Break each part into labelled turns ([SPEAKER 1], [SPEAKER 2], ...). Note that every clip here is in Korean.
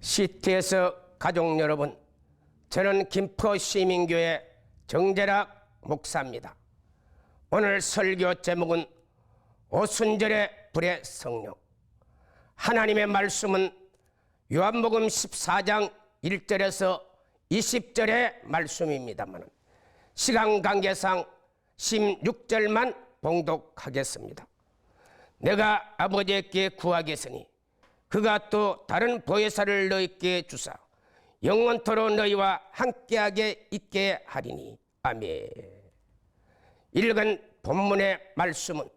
[SPEAKER 1] CTS 가족 여러분, 저는 김포시민교회 정재락 목사입니다. 오늘 설교 제목은 오순절의 불의 성령. 하나님의 말씀은 요한복음 14장 1절에서 20절의 말씀입니다만 시간 관계상 16절만 봉독하겠습니다. 내가 아버지께 구하겠으니 그가 또 다른 보혜사를 너희께 주사 영원토록 너희와 함께하게 있게 하리니. 아멘. 읽은 본문의 말씀은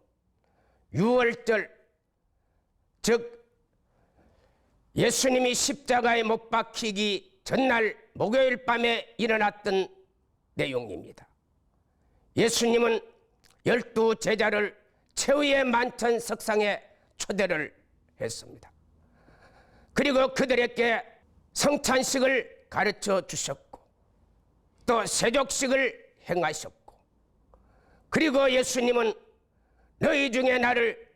[SPEAKER 1] 유월절, 즉 예수님이 십자가에 못 박히기 전날 목요일 밤에 일어났던 내용입니다. 예수님은 12 제자를 최후의 만찬 석상에 초대를 했습니다. 그리고 그들에게 성찬식을 가르쳐 주셨고 또 세족식을 행하셨고, 그리고 예수님은 너희 중에 나를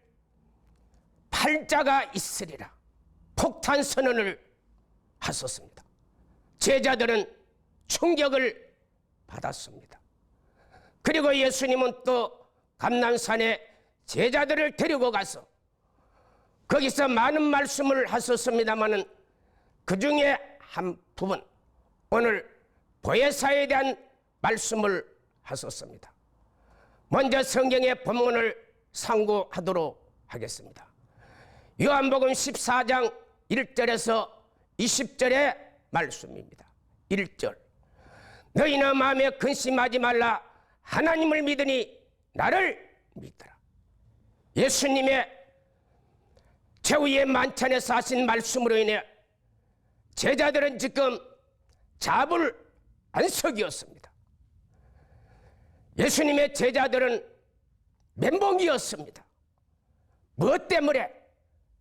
[SPEAKER 1] 팔 자가 있으리라 폭탄 선언을 하셨습니다. 제자들은 충격을 받았습니다. 그리고 예수님은 또 감난산에 제자들을 데리고 가서 거기서 많은 말씀을 하셨습니다마는 그 중에 한 부분, 오늘 보혜사에 대한 말씀을 하셨습니다. 먼저 성경의 본문을 상고하도록 하겠습니다. 요한복음 14장 1절에서 20절의 말씀입니다. 1절, 너희는 마음에 근심하지 말라. 하나님을 믿으니 나를 믿더라. 예수님의 최후의 만찬에서 하신 말씀으로 인해 제자들은 지금 자불안석이었습니다. 예수님의 제자들은 멘붕이었습니다. 무엇 때문에?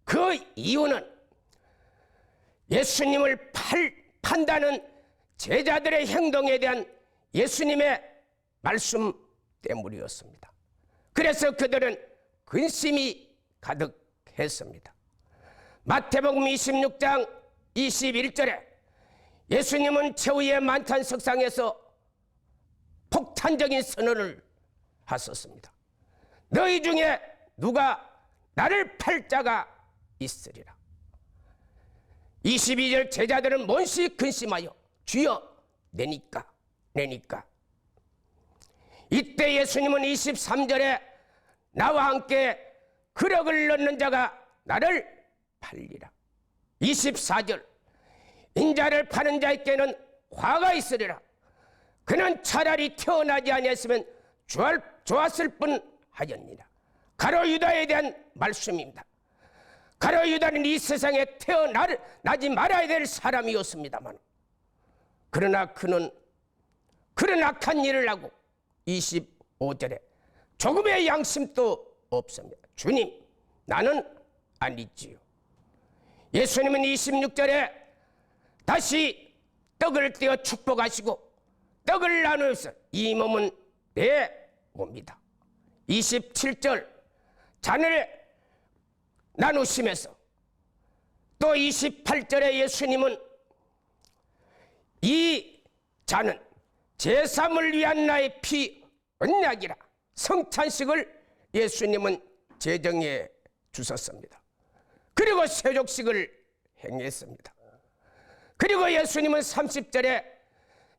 [SPEAKER 1] 그 이유는 예수님을 판다는 제자들의 행동에 대한 예수님의 말씀 때문이었습니다. 그래서 그들은 근심이 가득했습니다. 마태복음 26장 21절에 예수님은 최후의 만찬 석상에서 폭탄적인 선언을 하셨습니다. 너희 중에 누가 나를 팔 자가 있으리라. 22절, 제자들은 몬시 근심하여 주여 내니까. 이때 예수님은 23절에 나와 함께 그릇을 넣는 자가 나를 팔리라. 24절, 인자를 파는 자에게는 화가 있으리라. 그는 차라리 태어나지 아니했으면 좋았을 뿐하였니라. 가룟 유다에 대한 말씀입니다. 가룟 유다는 이 세상에 태어나지 말아야 될 사람이었습니다만, 그러나 그는 그런 악한 일을 하고 25절에 조금의 양심도 없습니다. 주님, 나는 아니지요. 예수님은 26절에 다시 떡을 떼어 축복하시고 떡을 나누어서 이 몸은 내 몸이다. 27절, 잔을 나누시면서 또 28절에 예수님은 이 잔은 제3을 위한 나의 피 언약이라 성찬식을 예수님은 제정해 주셨습니다. 그리고 세족식을 행했습니다. 그리고 예수님은 30절에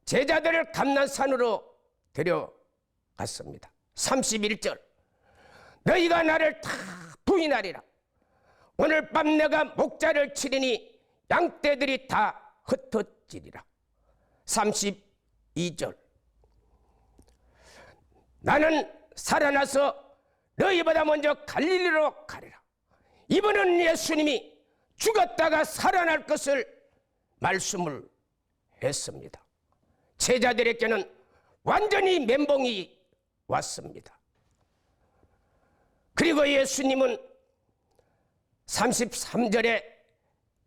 [SPEAKER 1] 제자들을 감난산으로 데려갔습니다. 31절, 너희가 나를 다 부인하리라. 오늘 밤 내가 목자를 치리니 양떼들이 다 흩어지리라. 32절, 나는 살아나서 너희보다 먼저 갈릴리로 가리라. 이번은 예수님이 죽었다가 살아날 것을 말씀을 했습니다. 제자들에게는 완전히 멘붕이 왔습니다. 그리고 예수님은 33절에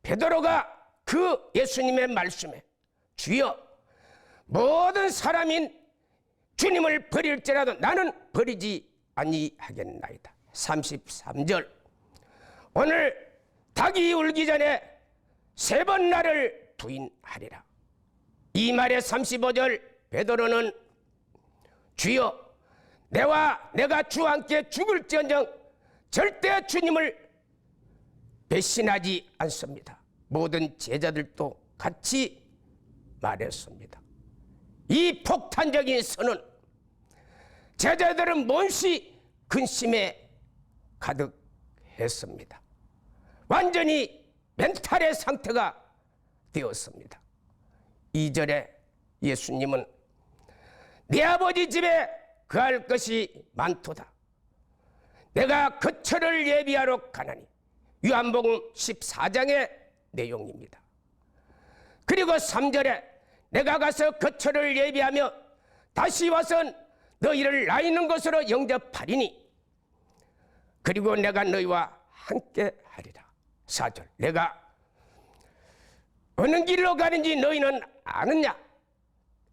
[SPEAKER 1] 베드로가 그 예수님의 말씀에 주여, 모든 사람인 주님을 버릴지라도 나는 버리지 아니하겠나이다. 33절, 오늘 닭이 울기 전에 3번 나를 부인하리라. 이 말의 35절 베드로는 주여 내가 주와 함께 죽을지언정 절대 주님을 배신하지 않습니다. 모든 제자들도 같이 말했습니다. 이 폭탄적인 선언, 제자들은 몹시 근심에 가득했습니다. 완전히 멘탈의 상태가 되었습니다. 2절에 예수님은 내 아버지 집에 거할 것이 많도다. 내가 거처를 예비하러 가나니. 요한복음 14장의 내용입니다. 그리고 3절에 내가 가서 거처를 예비하며 다시 와서 너희를 나 있는 곳으로 영접하리니 그리고 내가 너희와 함께 하리라. 4절 내가 어느 길로 가는지 너희는 아느냐.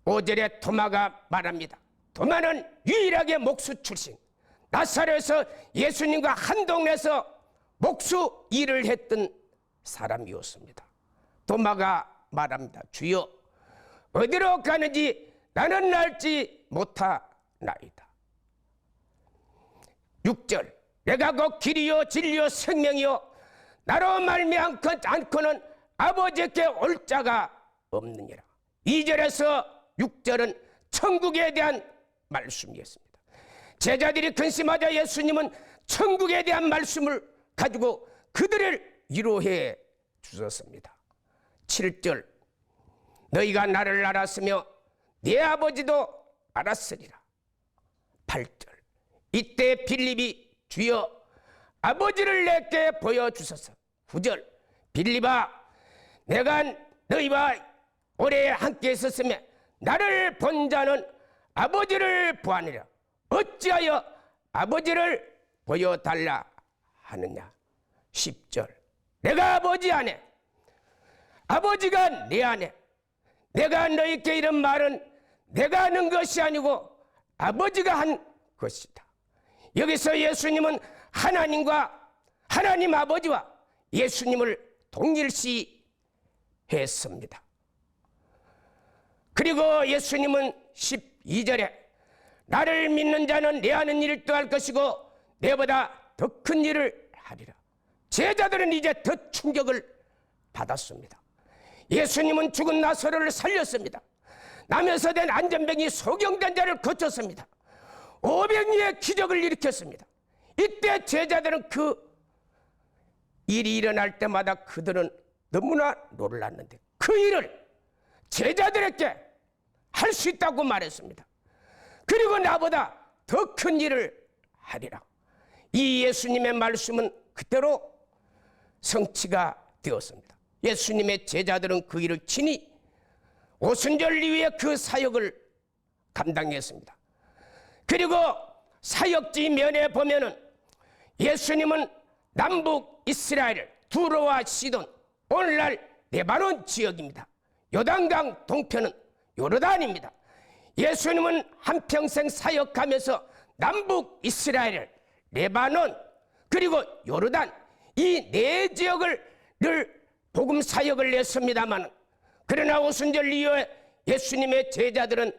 [SPEAKER 1] 5절에 도마가 말합니다. 도마는 유일하게 목수 출신, 나사렛에서 예수님과 한 동네에서 목수 일을 했던 사람이었습니다. 도마가 말합니다. 주여 어디로 가는지 나는 알지 못하나이다. 6절 내가 곧 길이요 진리요 생명이요 나로 말미암고는 아버지께 올 자가 없느니라. 2절에서 6절은 천국에 대한 말씀이었습니다. 제자들이 근심하자 예수님은 천국에 대한 말씀을 가지고 그들을 위로해 주셨습니다. 7절 너희가 나를 알았으며 네 아버지도 알았으리라. 8절 이때 빌립이 주여 아버지를 내게 보여주소서. 9절 빌립아 내가 너희와 오래 함께 있었으며 나를 본 자는 아버지를 보아니라. 어찌하여 아버지를 보여달라 하느냐. 10절 내가 아버지 안에 아버지가 내 안에 내가 너희께 이런 말은 내가 하는 것이 아니고 아버지가 한 것이다. 여기서 예수님은 하나님 아버지와 예수님을 동일시했습니다. 그리고 예수님은 12절에 나를 믿는 자는 내 하는 일을 또 할 것이고 내보다 더 큰 일을 하리라. 제자들은 이제 더 충격을 받았습니다. 예수님은 죽은 나사로를 살렸습니다. 남에서 된 안전병이 소경된 자를 고쳤습니다. 500리의 기적을 일으켰습니다. 이때 제자들은 그 일이 일어날 때마다 그들은 너무나 놀랐는데 그 일을 제자들에게 할 수 있다고 말했습니다. 그리고 나보다 더 큰 일을 하리라. 이 예수님의 말씀은 그대로 성취가 되었습니다. 예수님의 제자들은 그 일을 친히 오순절 이후에 그 사역을 감당했습니다. 그리고 사역지 면에 보면은 예수님은 남북 이스라엘 두로와 시돈, 오늘날 레바논 지역입니다. 요단강 동편은 요르단입니다. 예수님은 한평생 사역하면서 남북 이스라엘, 레바논, 그리고 요르단 이 네 지역을 늘 복음 사역을 했습니다만 그러나 오순절 이후에 예수님의 제자들은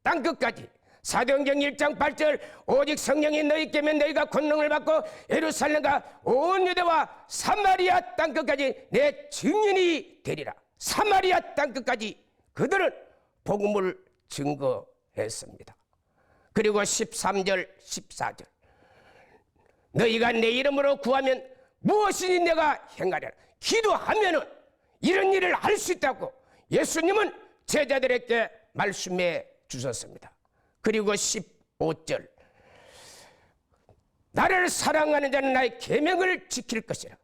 [SPEAKER 1] 땅끝까지 사도행전 1장 8절 오직 성령이 너희께 면 너희가 권능을 받고 예루살렘과 온 유대와 사마리아 땅끝까지 내 증인이 되리라. 사마리아 땅끝까지 그들은 복음을 증거했습니다. 그리고 13절 14절 너희가 내 이름으로 구하면 무엇이니 내가 행하리라. 기도하면은 이런 일을 할 수 있다고 예수님은 제자들에게 말씀해 주셨습니다. 그리고 15절 나를 사랑하는 자는 나의 계명을 지킬 것이라.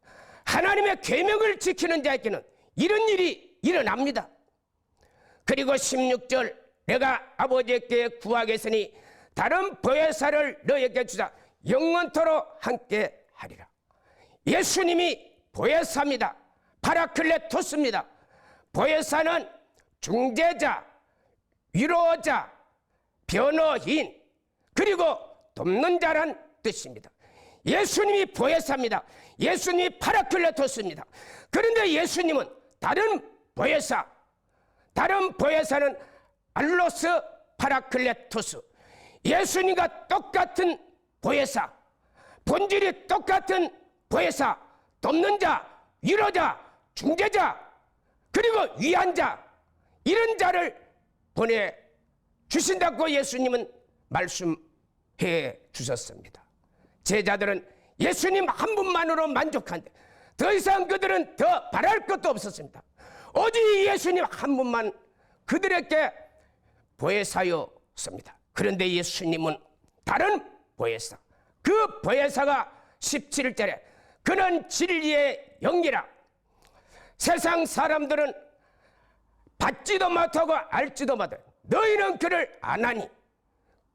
[SPEAKER 1] 하나님의 계명을 지키는 자에게는 이런 일이 일어납니다. 그리고 16절 내가 아버지께 구하겠으니 다른 보혜사를 너에게 주자 영원토록 함께 하리라. 예수님이 보혜사입니다. 파라클레토스입니다. 보혜사는 중재자, 위로자, 변호인, 그리고 돕는 자란 뜻입니다. 예수님이 보혜사입니다. 예수님이 파라클레토스입니다. 그런데 예수님은 다른 보혜사, 다른 보혜사는 알로스 파라클레토스, 예수님과 똑같은 보혜사, 본질이 똑같은 보혜사, 돕는 자, 위로자, 중재자, 그리고 위안자, 이런 자를 보내주신다고 예수님은 말씀해 주셨습니다. 제자들은 예수님 한 분만으로 만족한데 더 이상 그들은 더 바랄 것도 없었습니다. 오직 예수님 한 분만 그들에게 보혜사였습니다. 그런데 예수님은 다른 보혜사, 그 보혜사가 17절에 그는 진리의 영이라, 세상 사람들은 받지도 못하고 알지도 못하고 너희는 그를 아나니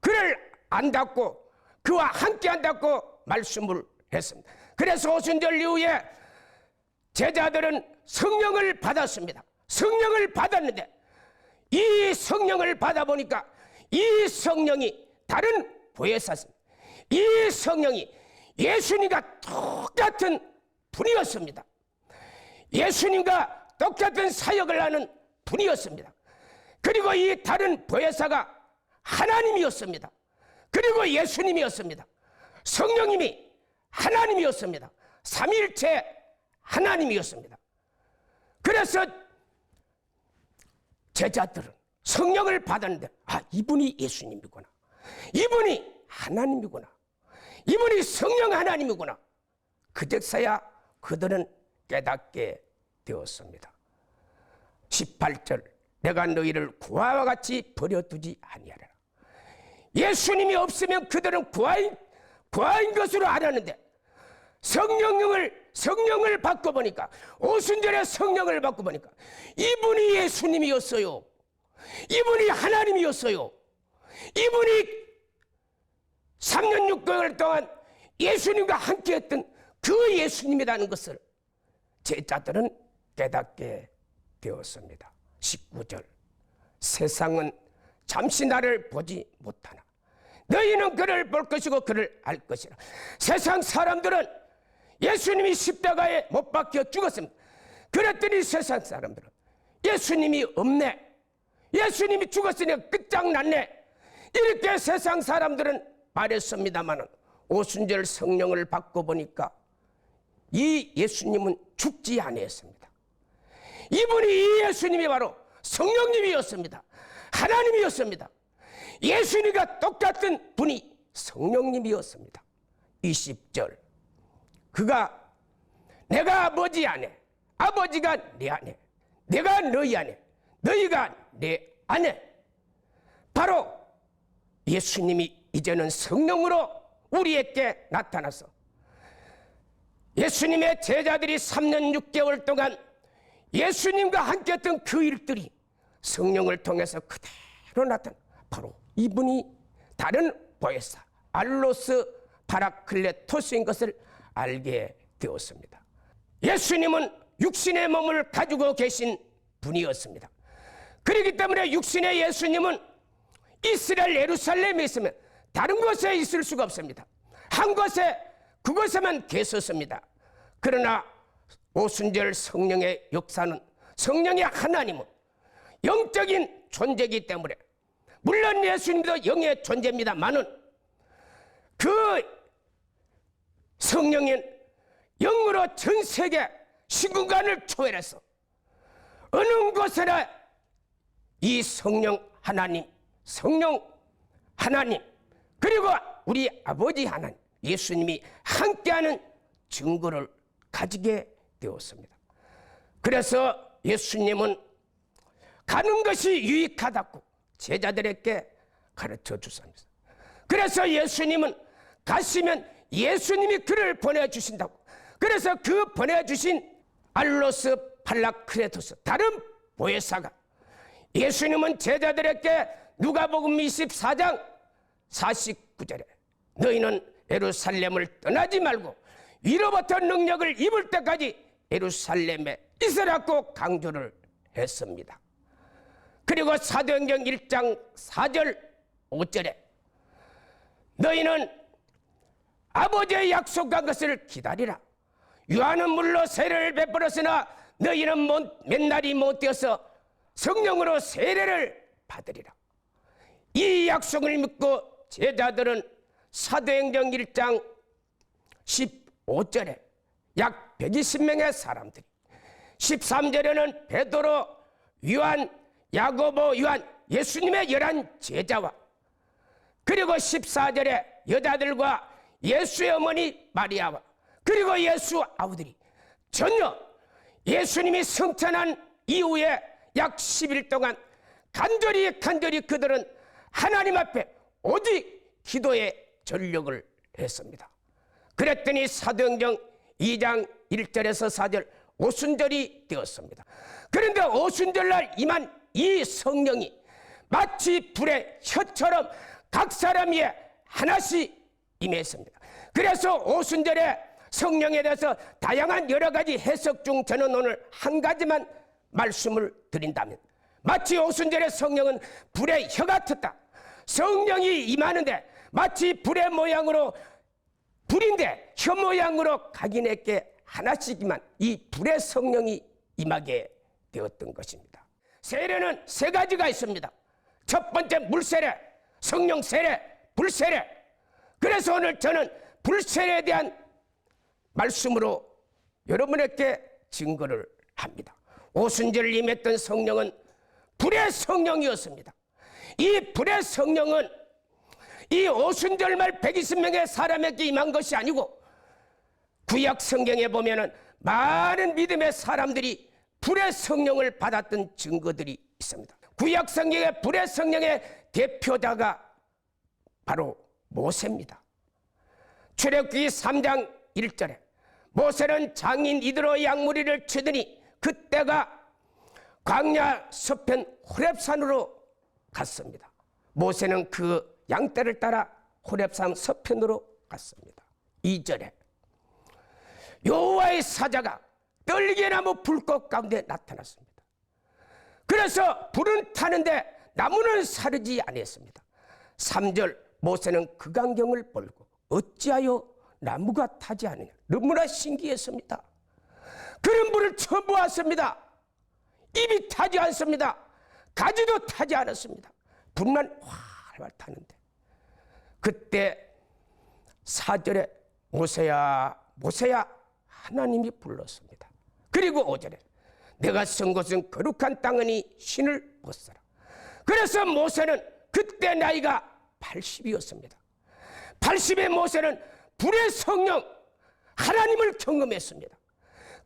[SPEAKER 1] 그를 안다고 그와 함께 한다고 말씀을 했습니다. 그래서 오순절 이후에 제자들은 성령을 받았습니다. 성령을 받았는데 이 성령을 받아보니까 이 성령이 다른 보혜사였습니다. 이 성령이 예수님과 똑같은 분이었습니다. 예수님과 똑같은 사역을 하는 분이었습니다. 그리고 이 다른 보혜사가 하나님이었습니다. 그리고 예수님이었습니다. 성령님이 하나님이었습니다. 삼위일체 하나님이었습니다. 그래서 제자들은 성령을 받았는데 이분이 예수님이구나, 이분이 하나님이구나, 이분이 성령 하나님이구나, 그제서야 그들은 깨닫게 되었습니다. 18절 내가 너희를 구하와 같이 버려두지 아니하리라. 예수님이 없으면 그들은 구하인 것으로 알았는데 성령을 받고 보니까, 오순절에 성령을 받고 보니까 이분이 예수님이었어요. 이분이 하나님이었어요. 이분이 3년 6개월 동안 예수님과 함께했던 그 예수님이라는 것을 제자들은 깨닫게 되었습니다. 19절 세상은 잠시 나를 보지 못하나 너희는 그를 볼 것이고 그를 알 것이라. 세상 사람들은 예수님이 십자가에 못 박혀 죽었습니다. 그랬더니 세상 사람들은 예수님이 없네, 예수님이 죽었으니 끝장났네, 이렇게 세상 사람들은 말했습니다만 오순절 성령을 받고 보니까 이 예수님은 죽지 아니했습니다. 이분이 이 예수님이 바로 성령님이었습니다. 하나님이었습니다. 예수님과 똑같은 분이 성령님이었습니다. 20절 그가 내가 아버지 안에, 아버지가 내 안에, 내가 너희 안에, 너희가 내 안에, 바로 예수님이 이제는 성령으로 우리에게 나타나서 예수님의 제자들이 3년 6개월 동안 예수님과 함께했던 그 일들이 성령을 통해서 그대로 나타나, 바로 이분이 다른 보혜사 알로스 파라클레토스인 것을 알게 되었습니다. 예수님은 육신의 몸을 가지고 계신 분이었습니다. 그렇기 때문에 육신의 예수님은 이스라엘 예루살렘에 있으면 다른 곳에 있을 수가 없습니다. 한 곳에, 그곳에만 계셨습니다. 그러나 오순절 성령의 역사는, 성령의 하나님은 영적인 존재이기 때문에, 물론 예수님도 영의 존재입니다만은 그 성령인 영으로 전 세계 시공간을 초월해서 어느 곳에나 이 성령 하나님, 그리고 우리 아버지 하나님 예수님이 함께하는 증거를 가지게 되었습니다. 그래서 예수님은 가는 것이 유익하다고 제자들에게 가르쳐 주셨습니다. 그래서 예수님은 가시면 예수님이 그를 보내주신다고. 그래서 그 보내주신 알로스 팔라크레토스 다른 보혜사가, 예수님은 제자들에게 누가복음 24장 49절에 너희는 예루살렘을 떠나지 말고 위로부터 능력을 입을 때까지 예루살렘에 있으라고 강조를 했습니다. 그리고 사도행전 1장 4절 5절에 너희는 아버지의 약속한 것을 기다리라. 요한은 물로 세례를 베풀었으나 너희는 맨날이 못 되어서 성령으로 세례를 받으리라. 이 약속을 믿고 제자들은 사도행전 1장 15절에 약 120명의 사람들이, 13절에는 베드로, 요한, 야고보, 요한, 예수님의 11 제자와, 그리고 14절에 여자들과 예수의 어머니 마리아와, 그리고 예수 아우들이 전혀 예수님이 승천한 이후에 약 10일 동안 간절히 그들은 하나님 앞에 오직 기도에 전력을 했습니다. 그랬더니 사도행전 2장 1절에서 4절 오순절이 되었습니다. 그런데 오순절날 임한 이 성령이 마치 불의 혀처럼 각 사람 위에 하나씩 임했습니다. 그래서 오순절에 성령에 대해서 다양한 여러 가지 해석 중 저는 오늘 한 가지만 말씀을 드린다면, 마치 오순절의 성령은 불의 혀 같았다. 성령이 임하는데 마치 불의 모양으로, 불인데 혀 모양으로 각인에게 하나씩만 이 불의 성령이 임하게 되었던 것입니다. 세례는 세 가지가 있습니다. 첫 번째 물세례, 성령 세례, 불세례. 그래서 오늘 저는 불세례에 대한 말씀으로 여러분에게 증거를 합니다. 오순절을 임했던 성령은 불의 성령이었습니다. 이 불의 성령은 이 오순절말 120명의 사람에게 임한 것이 아니고, 구약 성경에 보면은 많은 믿음의 사람들이 불의 성령을 받았던 증거들이 있습니다. 구약 성경의 불의 성령의 대표자가 바로 모세입니다. 출애굽기 3장 1절에 모세는 장인 이드로 양무리를 치더니 그때가 광야 서편 호렙산으로 갔습니다. 모세는 그 양떼를 따라 호렙산 서편으로 갔습니다. 2절에 여호와의 사자가 떨기나무 불꽃 가운데 나타났습니다. 그래서 불은 타는데 나무는 사르지 아니했습니다. 3절 모세는 그 광경을 보고 어찌하여 나무가 타지 않느냐, 너무나 신기했습니다. 그런 불을 처음 보았습니다. 입이 타지 않습니다. 가지도 타지 않았습니다. 불만 활활 타는데, 그때 4절에 모세야 모세야 하나님이 불렀습니다. 그리고 5절에 내가 선 곳은 거룩한 땅이니 신을 벗어라. 그래서 모세는 그때 나이가 80이었습니다. 80의 모세는 불의 성령 하나님을 경험했습니다.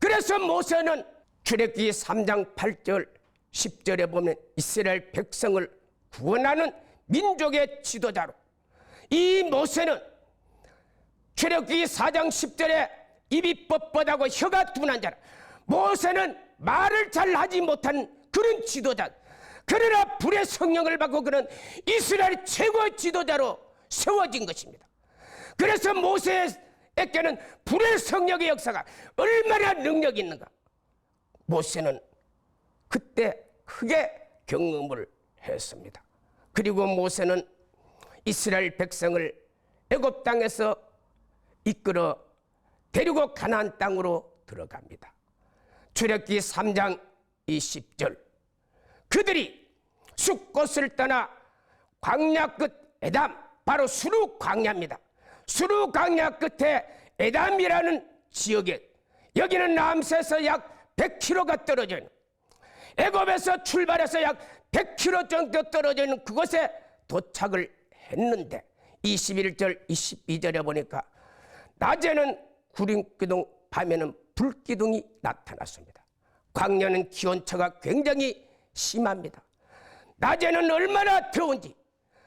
[SPEAKER 1] 그래서 모세는 출애굽기 3장 8절 10절에 보면 이스라엘 백성을 구원하는 민족의 지도자로, 이 모세는 출애굽기 4장 10절에 입이 뻣뻣하고 혀가 둔한 자라, 모세는 말을 잘하지 못한 그런 지도자, 그러나 불의 성령을 받고 그는 이스라엘 최고의 지도자로 세워진 것입니다. 그래서 모세에게는 불의 성령의 역사가 얼마나 능력이 있는가, 모세는 그때 크게 경험을 했습니다. 그리고 모세는 이스라엘 백성을 애굽 땅에서 이끌어 데리고 가나안 땅으로 들어갑니다. 출애굽기 3장 20절 그들이 숫곳을 떠나 광야 끝 에담, 바로 수르 광야입니다. 수르 광야 끝에 에담이라는 지역에, 여기는 남새에서 약 100km가 떨어져 있는, 애굽에서 출발해서 약 100km 정도 떨어져 있는 그곳에 도착을 했는데 21절 22절에 보니까 낮에는 구름기둥, 밤에는 불기둥이 나타났습니다. 광야는 기온차가 굉장히 심합니다. 낮에는 얼마나 더운지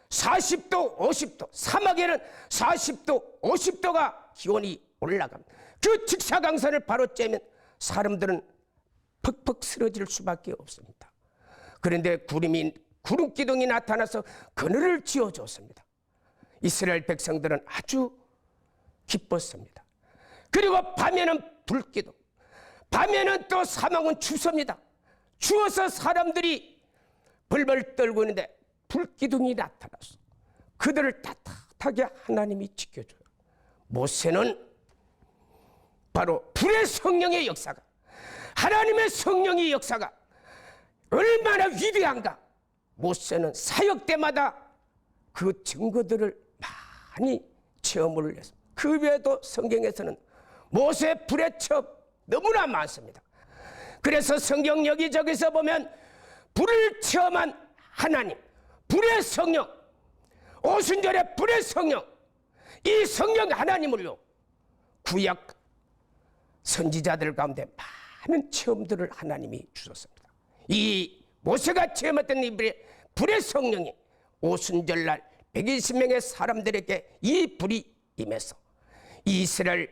[SPEAKER 1] 40도 50도, 사막에는 40도 50도가 기온이 올라갑니다. 그 직사광선을 바로 쬐면 사람들은 퍽퍽 쓰러질 수밖에 없습니다. 그런데 구름기둥이 나타나서 그늘을 지어줬습니다. 이스라엘 백성들은 아주 기뻤습니다. 그리고 밤에는 불기둥, 밤에는 또 사막은 춥습니다. 추워서 사람들이 벌벌 떨고 있는데 불기둥이 나타났어. 그들을 따뜻하게 하나님이 지켜줘요. 모세는 바로 불의 성령의 역사가 하나님의 성령의 역사가 얼마나 위대한가. 모세는 사역 때마다 그 증거들을 많이 체험을 했습니다. 그 외에도 성경에서는 모세 불의 체험 너무나 많습니다. 그래서 성경 여기저기서 보면 불을 체험한 하나님, 불의 성령, 오순절의 불의 성령, 이 성령 하나님을요, 구약 선지자들 가운데 많은 체험들을 하나님이 주셨습니다. 이 모세가 체험했던 이 불의 성령이 오순절날 120명의 사람들에게 이 불이 임해서 이스라엘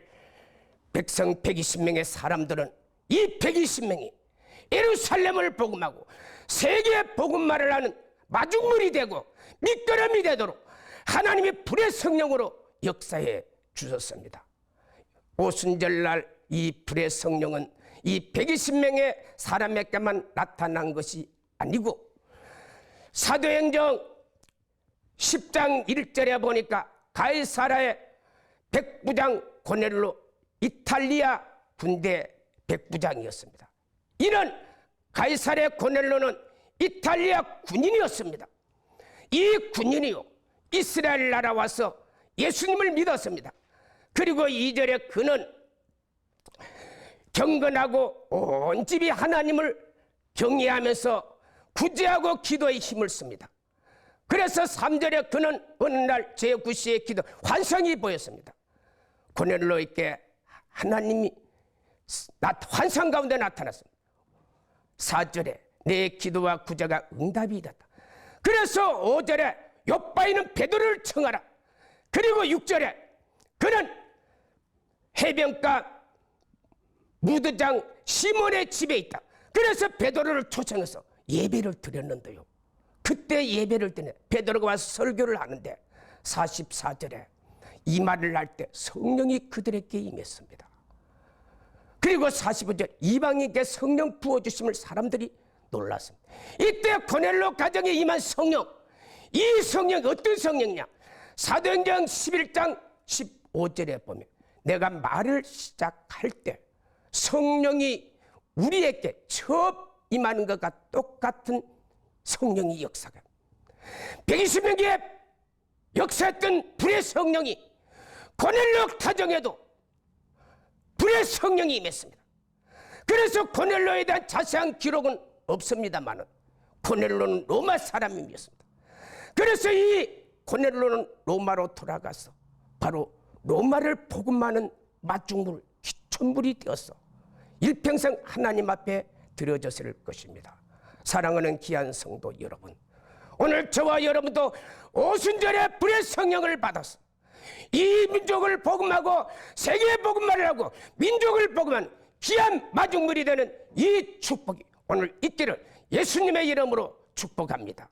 [SPEAKER 1] 백성 120명의 사람들은 이 120명이 예루살렘을 복음하고 세계 복음말을 하는 마중물이 되고 밑거름이 되도록 하나님이 불의 성령으로 역사해 주셨습니다. 오순절날 이 불의 성령은 이 120명의 사람에게만 나타난 것이 아니고 사도행전 10장 1절에 보니까 가이사라의 백부장 고넬로 이탈리아 군대 백부장이었습니다. 이는 가이사라의 고넬로는 이탈리아 군인이었습니다. 이 군인이요 이스라엘 나라 와서 예수님을 믿었습니다. 그리고 2절에 그는 경건하고 온 집이 하나님을 경외하면서 구제하고 기도에 힘을 씁니다. 그래서 3절에 그는 어느 날 제9시의 기도 환상이 보였습니다. 고넬로에게 하나님이 환상 가운데 나타났습니다. 4절에 내 기도와 구제가 응답이 됐다. 그래서 5절에 요바에 있는 베드로를 청하라. 그리고 6절에 그는 해변가 무드장 시몬의 집에 있다. 그래서 베드로를 초청해서 예배를 드렸는데요. 그때 예배를 드려 베드로가 와서 설교를 하는데 44절에 이 말을 할 때 성령이 그들에게 임했습니다. 그리고 45절 이방인께 성령 부어주심을 사람들이 놀랐습니다. 이때 고넬로 가정에 임한 성령, 이 성령이 어떤 성령이냐? 사도행전 11장 15절에 보면 내가 말을 시작할 때 성령이 우리에게 처음 임하는 것과 똑같은 성령의 역사가 120명의 역사했던 불의 성령이 고넬로 가정에도 불의 성령이 임했습니다. 그래서 고넬로에 대한 자세한 기록은 없습니다만 고넬로는 로마 사람이었습니다. 그래서 이 고넬로는 로마로 돌아가서 바로 로마를 복음하는 맞중물 기초물이 되어서 일평생 하나님 앞에 드려졌을 것입니다. 사랑하는 귀한 성도 여러분, 오늘 저와 여러분도 오순절에 불의 성령을 받아서 이 민족을 복음하고 세계 복음만을 하고 민족을 복음하는 귀한 마중물이 되는 이 축복이 오늘 있기를 예수님의 이름으로 축복합니다.